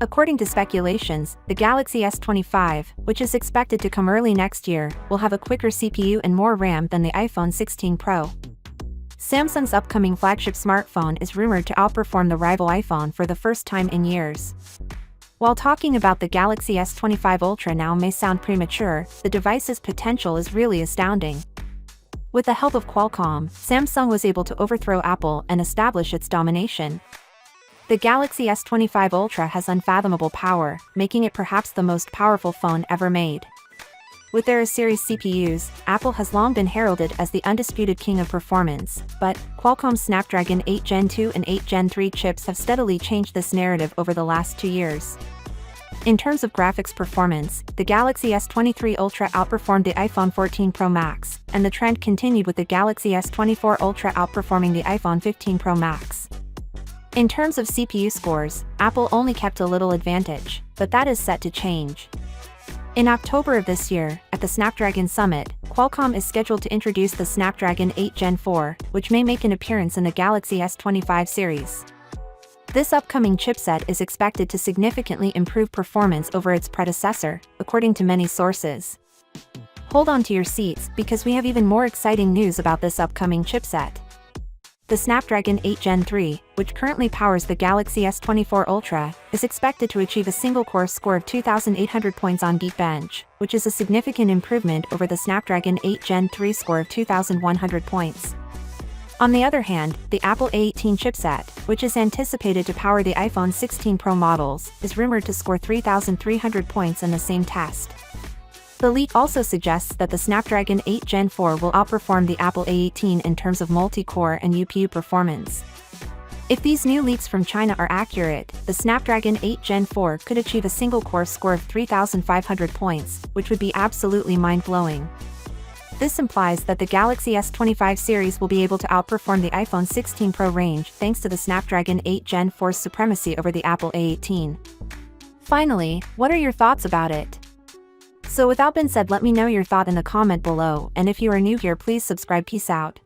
According to speculations, the Galaxy S25, which is expected to come early next year, will have a quicker CPU and more RAM than the iPhone 16 Pro. Samsung's upcoming flagship smartphone is rumored to outperform the rival iPhone for the first time in years. While talking about the Galaxy S25 Ultra now may sound premature, the device's potential is really astounding. With the help of Qualcomm, Samsung was able to overthrow Apple and establish its domination. The Galaxy S25 Ultra has unfathomable power, making it perhaps the most powerful phone ever made. With their A-series CPUs, Apple has long been heralded as the undisputed king of performance, but Qualcomm's Snapdragon 8 Gen 2 and 8 Gen 3 chips have steadily changed this narrative over the last 2 years. In terms of graphics performance, the Galaxy S23 Ultra outperformed the iPhone 14 Pro Max, and the trend continued with the Galaxy S24 Ultra outperforming the iPhone 15 Pro Max. In terms of CPU scores, Apple only kept a little advantage, but that is set to change. In October of this year, at the Snapdragon Summit, Qualcomm is scheduled to introduce the Snapdragon 8 Gen 4, which may make an appearance in the Galaxy S25 series. This upcoming chipset is expected to significantly improve performance over its predecessor, according to many sources. Hold on to your seats because we have even more exciting news about this upcoming chipset. The Snapdragon 8 Gen 3, which currently powers the Galaxy S24 Ultra, is expected to achieve a single-core score of 2,800 points on Geekbench, which is a significant improvement over the Snapdragon 8 Gen 3 score of 2,100 points. On the other hand, the Apple A18 chipset, which is anticipated to power the iPhone 16 Pro models, is rumored to score 3,300 points in the same test. The leak also suggests that the Snapdragon 8 Gen 4 will outperform the Apple A18 in terms of multi-core and UPU performance. If these new leaks from China are accurate, the Snapdragon 8 Gen 4 could achieve a single-core score of 3,500 points, which would be absolutely mind-blowing. This implies that the Galaxy S25 series will be able to outperform the iPhone 16 Pro range thanks to the Snapdragon 8 Gen 4's supremacy over the Apple A18. Finally, what are your thoughts about it? So without being said, let me know your thought in the comment below, and if you are new here, please subscribe. Peace out.